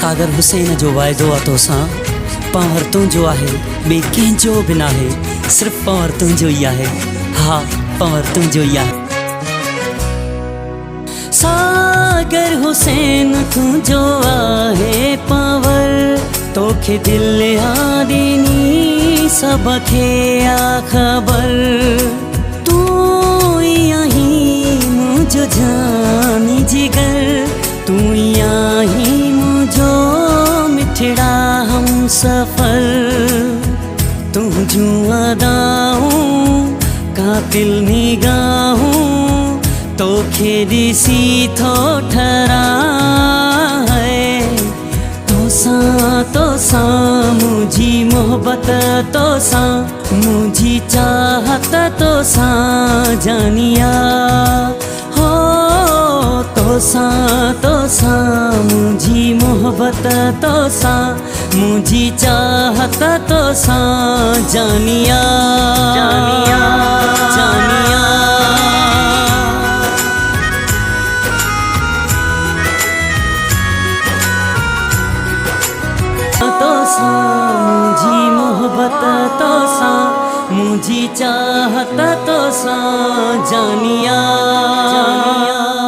सागर हुसैन जो वायदो आहे तोसां, पावर तुंहिंजो आहे, ॿिए कंहिंजो बि न आहे, सिर्फ़ु पावर तुंहिंजो ई आहे। हा, पावर तुंहिंजो ई आहे। सागर हुसैन तुंहिंजो आहे पावर, तोखे दिल ॾिनी सभ खे आ ख़बर। तूं ई आहीं मुंहिंजो जानी जिगर, तूं ई आहीं मुंहिंजो मिठड़ा हम सफ़र। तुंहिंजूं अदाऊं कातिल निगाहूं, तोखे ॾिसी थो ठराए। तोसां मुंहिंजी मोहबत, तोसां मुंहिंजी चाहत, तोसां जानिया हो। तोसां मुंहिंजी मोहबत, तोसां मुंहिंजी चाहत, तोसां जानिया जानिया जानिया। तोसां मुंहिंजी मोहबत, तोसां मुंहिंजी चाहत, तोसां जानिया जानिया।